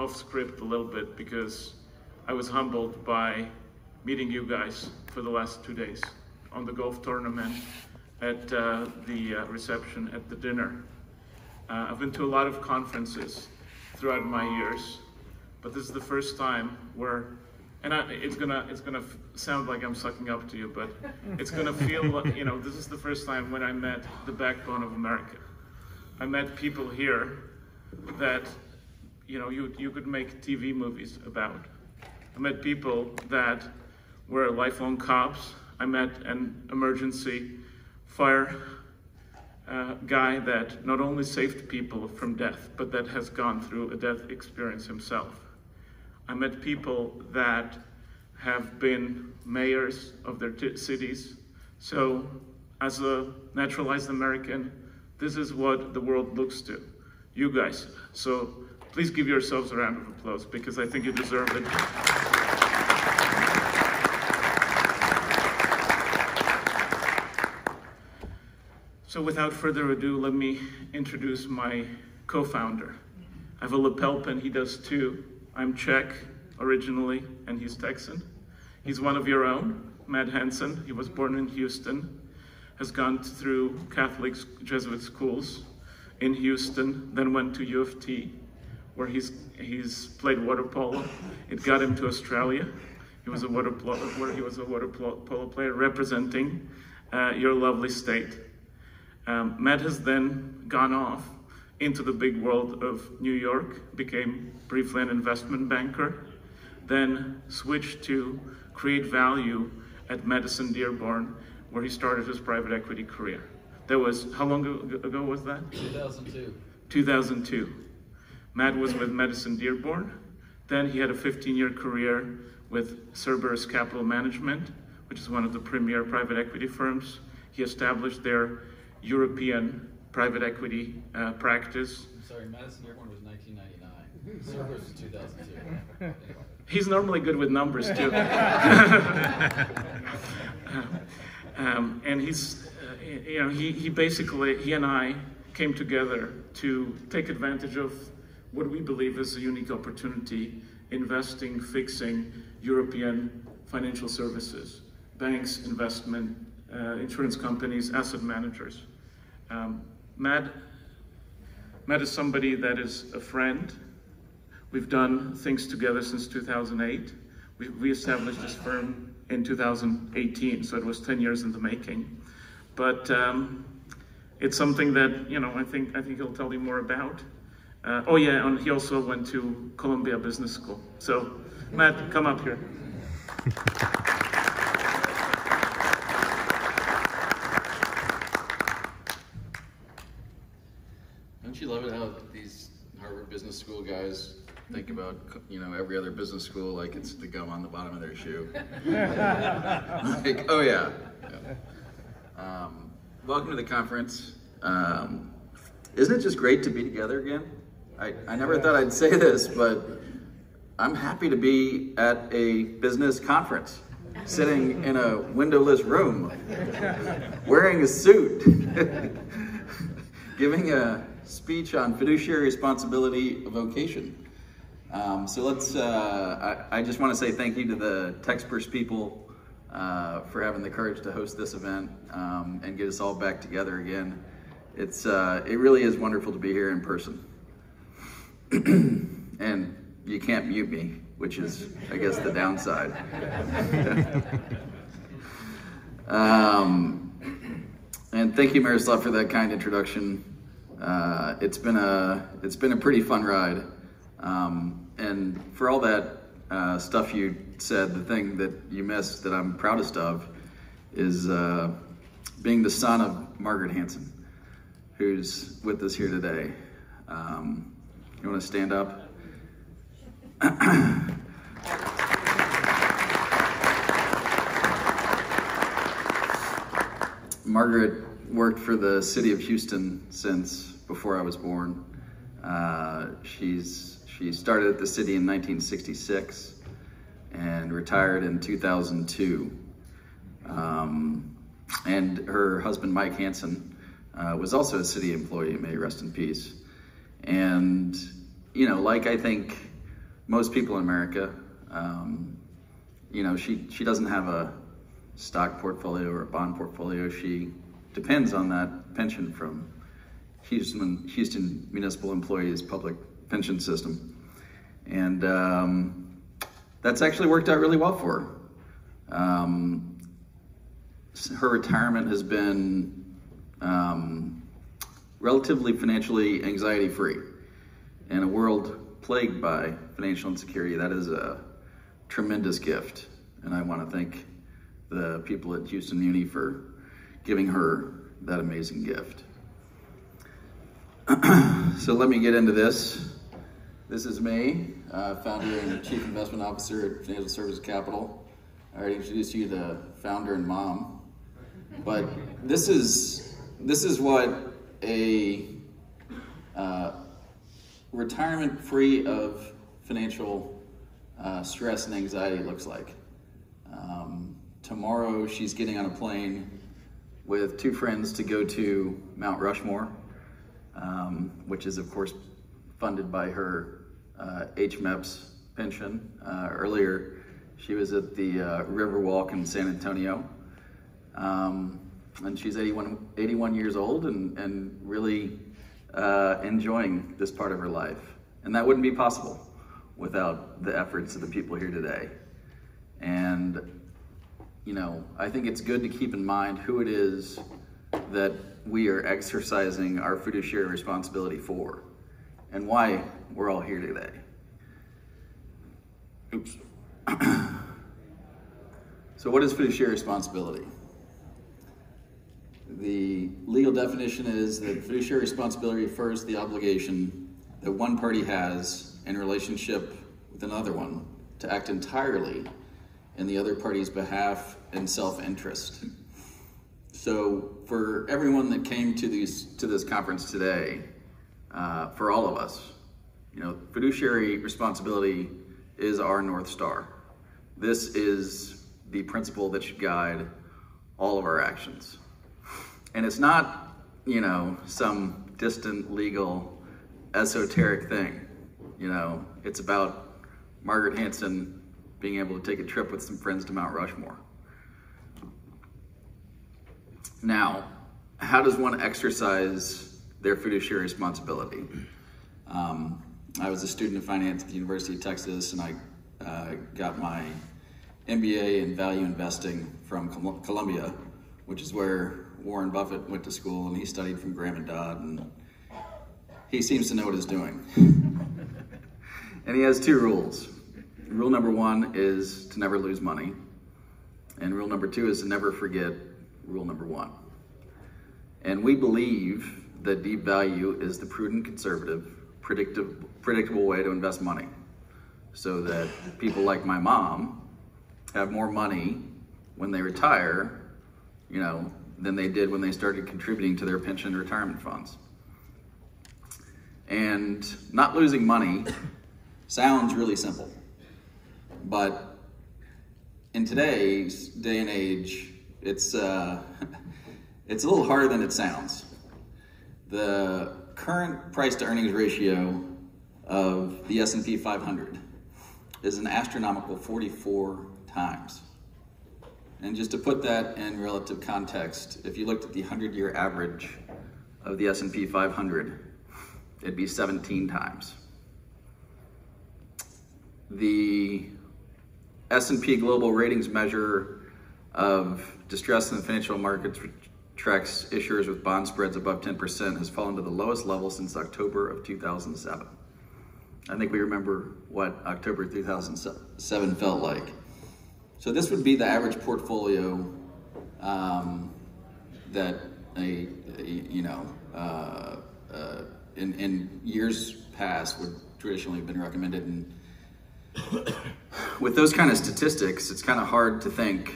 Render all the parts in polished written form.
off script a little bit because I was humbled by meeting you guys for the last 2 days on the golf tournament, at the reception, at the dinner. I've been to a lot of conferences throughout my years, but this is the first time where, and it's gonna sound like I'm sucking up to you, but it's gonna feel like, you know, this is the first time when I met the backbone of America. I met people here that, you know, you could make TV movies about. I met people that were lifelong cops. I met an emergency fire guy that not only saved people from death, but that has gone through a death experience himself. I met people that have been mayors of their cities. So as a naturalized American, this is what the world looks to, you guys. So please give yourselves a round of applause because I think you deserve it. So without further ado, let me introduce my co-founder. I have a lapel pin, he does too. I'm Czech originally, and he's Texan. He's one of your own, Matt Hansen. He was born in Houston, has gone through Catholic Jesuit schools in Houston, then went to U of T, where he's played water polo. It got him to Australia. He was a water polo player representing your lovely state. Matt has then gone off into the big world of New York, became briefly an investment banker, then switched to create value at Madison Dearborn, where he started his private equity career. That was, how long ago was that? 2002. 2002. Matt was with Madison Dearborn. Then he had a 15-year career with Services Capital Management, which is one of the premier private equity firms. He established their European private equity practice. I'm sorry, Madison Dearborn was 1999. Services was 2002. He's normally good with numbers too. And he's, you know, he basically, he and I came together to take advantage of what we believe is a unique opportunity, investing, fixing European financial services, banks, investment, insurance companies, asset managers. Matt is somebody that is a friend. We've done things together since 2008. We established this firm in 2018, so it was 10 years in the making. But it's something that, you know, I think he'll tell you more about. Oh yeah, and he also went to Columbia Business School. So, Matt, come up here. Don't you love it how these Harvard Business School guys think about, you know, every other business school like it's the gum on the bottom of their shoe? Like, oh yeah. Welcome to the conference. Isn't it just great to be together again? I never thought I'd say this, but I'm happy to be at a business conference, sitting in a windowless room, wearing a suit, giving a speech on fiduciary responsibility of vocation. So let's, I just want to say thank you to the TEXPERS people for having the courage to host this event and get us all back together again. It really is wonderful to be here in person. And you can't mute me, which is, I guess, the downside. And thank you, Miroslav, for that kind introduction. It's been a pretty fun ride. And for all that stuff you said, the thing that you missed that I'm proudest of is being the son of Margaret Hansen, who's with us here today. You want to stand up? Margaret worked for the city of Houston since before I was born. She started at the city in 1966 and retired in 2002. And her husband, Mike Hansen, was also a city employee, may he rest in peace. And, you know, like I think most people in America. You know, she doesn't have a stock portfolio or a bond portfolio. She depends on that pension from Houston Municipal Employees Public Pension System. And that's actually worked out really well for her. Her retirement has been relatively financially anxiety-free. In a world plagued by financial insecurity, that is a tremendous gift. And I want to thank the people at Houston Muni for giving her that amazing gift. So let me get into this. This is me, founder and chief investment officer at Financial Services Capital. I already introduced you to founder and mom. But this is what a retirement free of financial stress and anxiety looks like. Tomorrow she's getting on a plane with 2 friends to go to Mount Rushmore, which is of course funded by her HMEPS pension. Earlier she was at the Riverwalk in San Antonio. And she's 81 years old and really enjoying this part of her life. And that wouldn't be possible without the efforts of the people here today. And, you know, I think it's good to keep in mind who it is that we are exercising our fiduciary responsibility for and why we're all here today. Oops. So what is fiduciary responsibility? The legal definition is that fiduciary responsibility refers to the obligation that one party has in relationship with another one to act entirely in the other party's behalf and self-interest. So for everyone that came to this conference today, for all of us, you know, fiduciary responsibility is our North Star. This is the principle that should guide all of our actions. And it's not, you know, some distant legal esoteric thing. You know, it's about Margaret Hansen being able to take a trip with some friends to Mount Rushmore. Now, how does one exercise their fiduciary responsibility? I was a student of finance at the University of Texas, and I got my MBA in value investing from Columbia, which is where Warren Buffett went to school, and he studied from Graham and Dodd, and he seems to know what he's doing. And he has 2 rules. Rule number 1 is to never lose money, and rule number 2 is to never forget rule number 1. And we believe that deep value is the prudent, conservative, predictable way to invest money, so that people like my mom have more money when they retire, you know, than they did when they started contributing to their pension and retirement funds. And not losing money sounds really simple, but in today's day and age, it's a little harder than it sounds. The current price to earnings ratio of the S&P 500 is an astronomical 44 times. And just to put that in relative context, if you looked at the 100-year average of the S&P 500, it'd be 17 times. The S&P Global Ratings measure of distress in the financial markets, which tracks issuers with bond spreads above 10%, has fallen to the lowest level since October of 2007. I think we remember what October 2007 felt like. So this would be the average portfolio that in years past would traditionally have been recommended. And with those kind of statistics, it's kind of hard to think,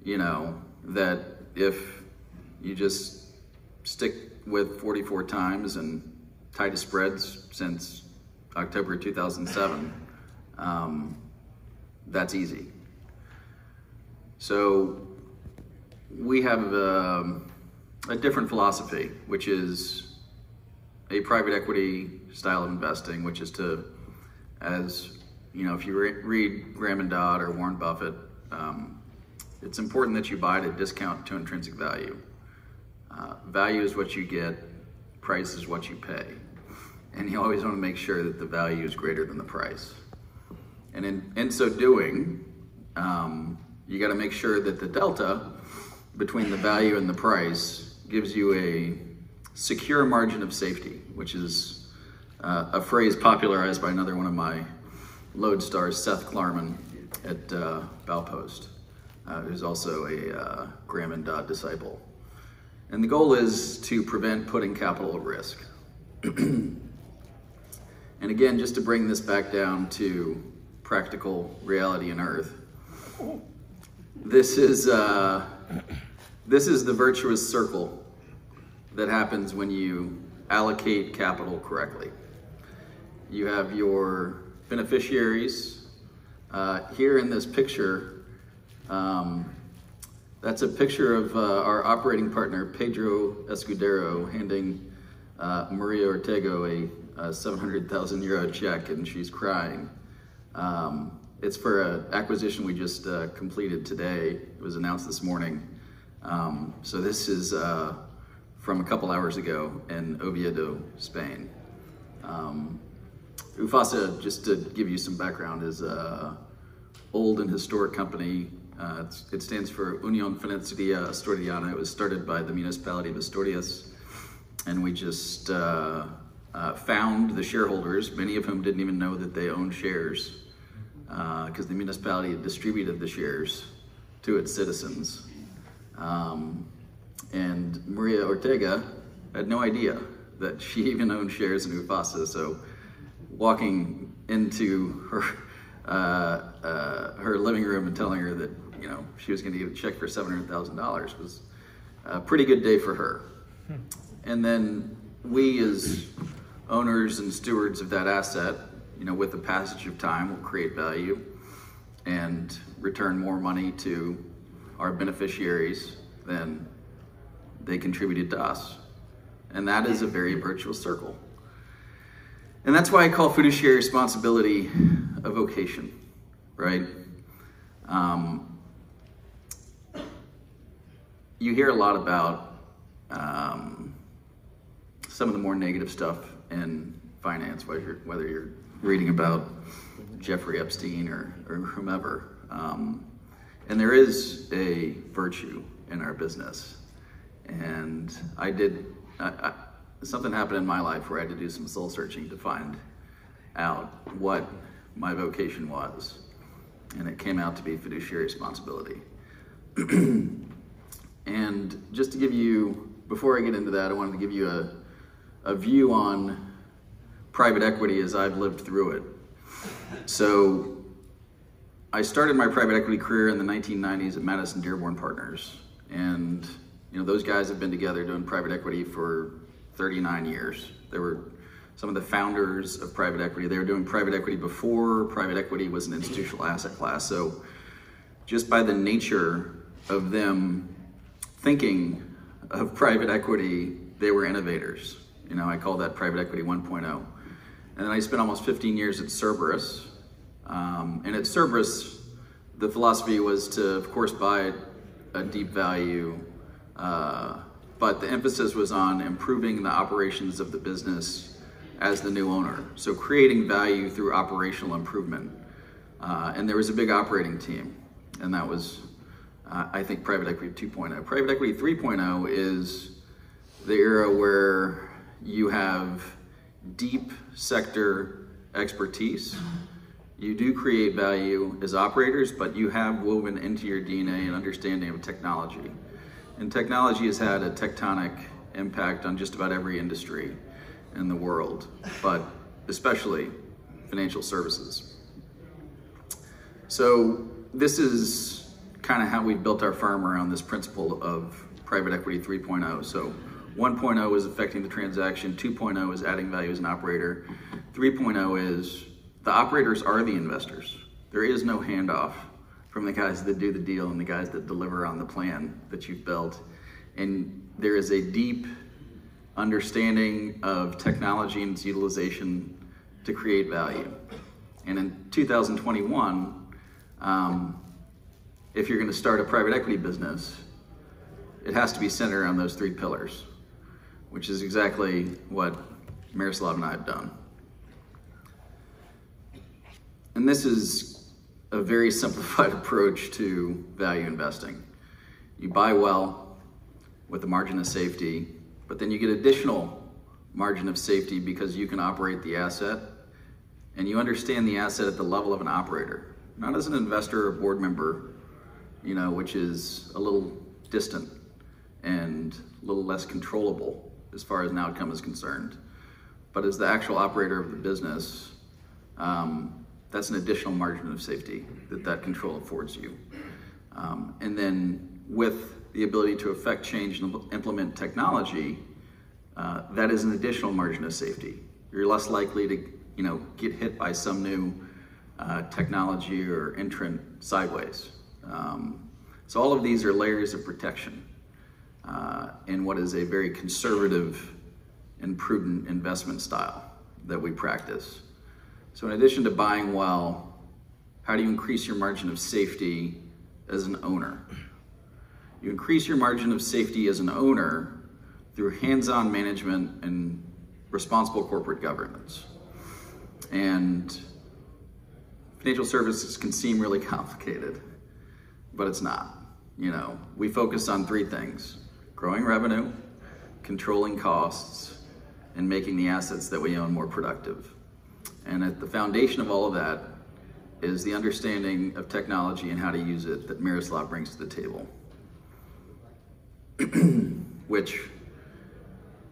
you know, that if you just stick with 44 times and tightest spreads since October 2007, that's easy. So we have a different philosophy, which is a private equity style of investing, which is to as you know, if you read Graham and Dodd or Warren Buffett, it's important that you buy at a discount to intrinsic value. Value is what you get, price is what you pay. And you always want to make sure that the value is greater than the price. And in so doing, you got to make sure that the delta between the value and the price gives you a secure margin of safety, which is a phrase popularized by another one of my lodestars, Seth Klarman at Baupost, who's also a Graham and Dodd disciple. And the goal is to prevent putting capital at risk. And again, just to bring this back down to practical reality and earth, this is the virtuous circle that happens when you allocate capital correctly. You have your beneficiaries. Here in this picture, that's a picture of our operating partner, Pedro Escudero, handing Maria Ortega a 700,000 euro check, and she's crying. It's for an acquisition we just completed today. It was announced this morning. So this is from a couple hours ago in Oviedo, Spain. UFASA, just to give you some background, is an old and historic company. It stands for Unión Financiera Asturiana. It was started by the municipality of Asturias, and we just found the shareholders, many of whom didn't even know that they owned shares, because the municipality had distributed the shares to its citizens. And Maria Ortega had no idea that she even owned shares in UFASA, so walking into her living room and telling her that, you know, she was going to get a check for $700,000 was a pretty good day for her. And then we, as owners and stewards of that asset, you know, with the passage of time, will create value and return more money to our beneficiaries than they contributed to us. And that is a very virtuous circle. And that's why I call fiduciary responsibility a vocation, right? You hear a lot about some of the more negative stuff in finance, whether you're reading about Jeffrey Epstein or whomever. And there is a virtue in our business. And something happened in my life where I had to do some soul searching to find out what my vocation was. And it came out to be fiduciary responsibility. And just to give you, before I get into that, I wanted to give you a view on private equity as I've lived through it. So I started my private equity career in the 1990s at Madison Dearborn Partners. And you know, those guys have been together doing private equity for 39 years. They were some of the founders of private equity. They were doing private equity before private equity was an institutional asset class. So just by the nature of them thinking of private equity, they were innovators. You know, I call that private equity 1.0. And then I spent almost 15 years at Cerberus. And at Cerberus, the philosophy was to, of course, buy a deep value, but the emphasis was on improving the operations of the business as the new owner. So creating value through operational improvement. And there was a big operating team, and that was, I think, private equity 2.0. Private equity 3.0 is the era where you have deep sector expertise. You do create value as operators, but you have woven into your DNA an understanding of technology. And technology has had a tectonic impact on just about every industry in the world, but especially financial services. So this is kind of how we built our firm around this principle of private equity 3.0. So 1.0 is affecting the transaction, 2.0 is adding value as an operator, 3.0 is the operators are the investors. There is no handoff from the guys that do the deal and the guys that deliver on the plan that you've built. And there is a deep understanding of technology and its utilization to create value. And in 2021, if you're going to start a private equity business, it has to be centered around those 3 pillars, which is exactly what Miroslav and I have done. And this is a very simplified approach to value investing. You buy well with a margin of safety, but then you get additional margin of safety because you can operate the asset and you understand the asset at the level of an operator, not as an investor or board member, you know, which is a little distant and a little less controllable as far as an outcome is concerned. But as the actual operator of the business, that's an additional margin of safety that control affords you. And then with the ability to affect change and implement technology, that is an additional margin of safety. You're less likely to, you know, get hit by some new technology or entrant sideways. So all of these are layers of protection in what is a very conservative and prudent investment style that we practice. So in addition to buying well, how do you increase your margin of safety as an owner? You increase your margin of safety as an owner through hands-on management and responsible corporate governance. And financial services can seem really complicated, but it's not. You know, we focus on 3 things: growing revenue, controlling costs, and making the assets that we own more productive. And at the foundation of all of that is the understanding of technology and how to use it that Miroslav brings to the table, which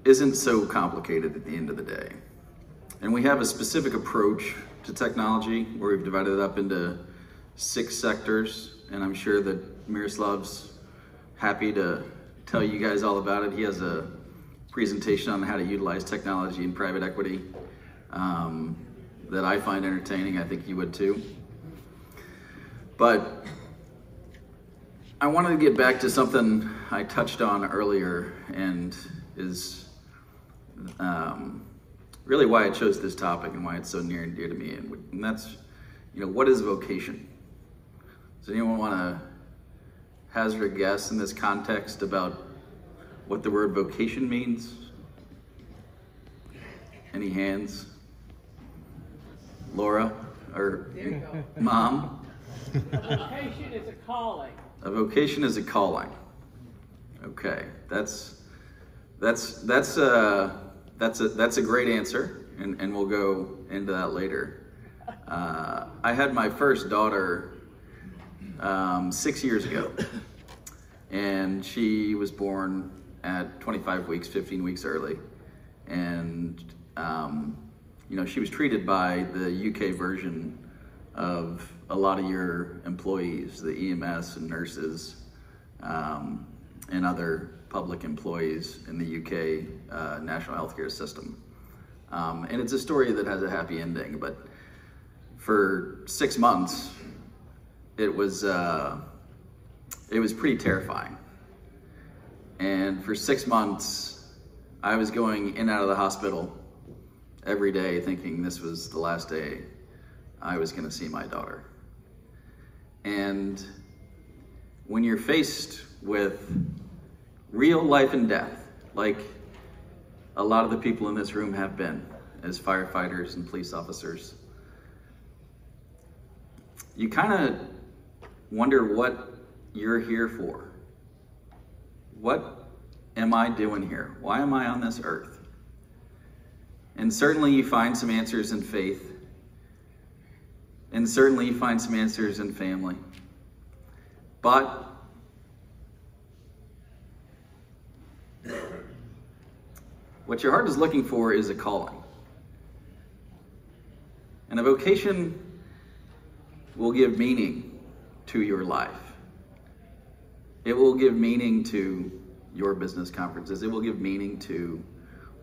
isn't so complicated at the end of the day. And we have a specific approach to technology where we've divided it up into 6 sectors, and I'm sure that Miroslav's happy to tell you guys all about it. He has a presentation on how to utilize technology in private equity that I find entertaining. I think you would too. But I wanted to get back to something I touched on earlier, and is really why I chose this topic and why it's so near and dear to me. And that's, you know, what is vocation? Does anyone want to hazard a guess in this context about what the word vocation means? Any hands? Laura or Mom? A vocation is a calling. A vocation is a calling. Okay, that's a great answer, and we'll go into that later. I had my first daughter 6 years ago, and she was born at 25 weeks, 15 weeks early, and you know, she was treated by the UK version of a lot of your employees, the EMS and nurses, and other public employees in the UK national healthcare system. And it's a story that has a happy ending, but for 6 months, it was pretty terrifying. And for 6 months, I was going in and out of the hospital every day thinking this was the last day I was going to see my daughter. And when you're faced with real life and death, like a lot of the people in this room have been as firefighters and police officers, you kind of wonder what you're here for. What am I doing here? Why am I on this earth? And certainly you find some answers in faith, and certainly you find some answers in family. But what your heart is looking for is a calling. And a vocation will give meaning to your life. It will give meaning to your business conferences. It will give meaning to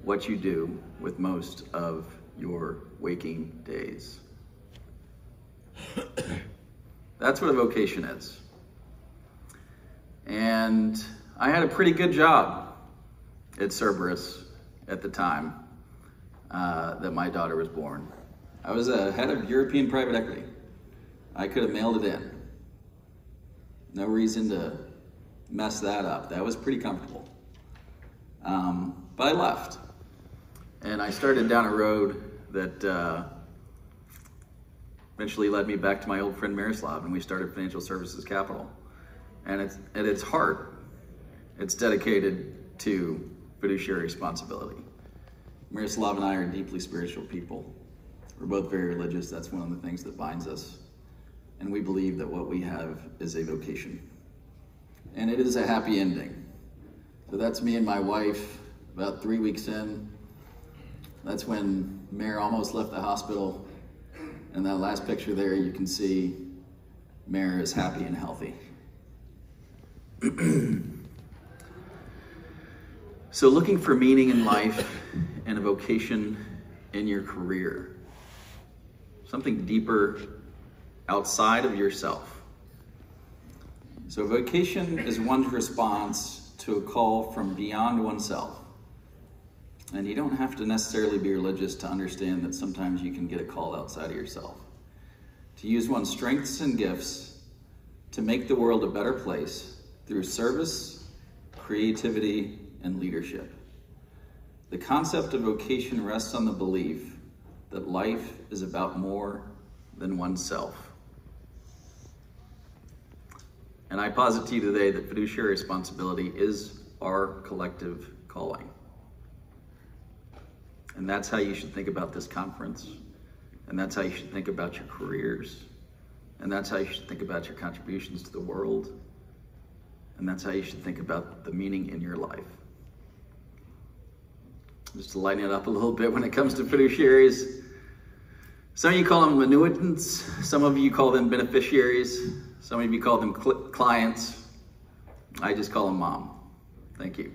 what you do with most of your waking days. That's what a vocation is. And I had a pretty good job at Cerberus at the time that my daughter was born. I was a head of European private equity. I could have mailed it in. No reason to mess that up. That was pretty comfortable. But I left. And I started down a road that eventually led me back to my old friend Miroslav, and we started Financial Services Capital. And at its heart, it's dedicated to fiduciary responsibility. Miroslav and I are deeply spiritual people. We're both very religious. That's one of the things that binds us. And we believe that what we have is a vocation. And it is a happy ending. So that's me and my wife about 3 weeks in. That's when Mare almost left the hospital. And that last picture there, you can see Mare is happy and healthy. So looking for meaning in life and a vocation in your career. Something deeper outside of yourself. So vocation is one's response to a call from beyond oneself. And you don't have to necessarily be religious to understand that sometimes you can get a call outside of yourself. To use one's strengths and gifts to make the world a better place through service, creativity, and leadership. The concept of vocation rests on the belief that life is about more than oneself. And I posit to you today that fiduciary responsibility is our collective calling. And that's how you should think about this conference. And that's how you should think about your careers. And that's how you should think about your contributions to the world. And that's how you should think about the meaning in your life. Just to lighten it up a little bit when it comes to fiduciaries. Some of you call them annuitants. Some of you call them beneficiaries. Some of you call them clients. I just call them mom. Thank you.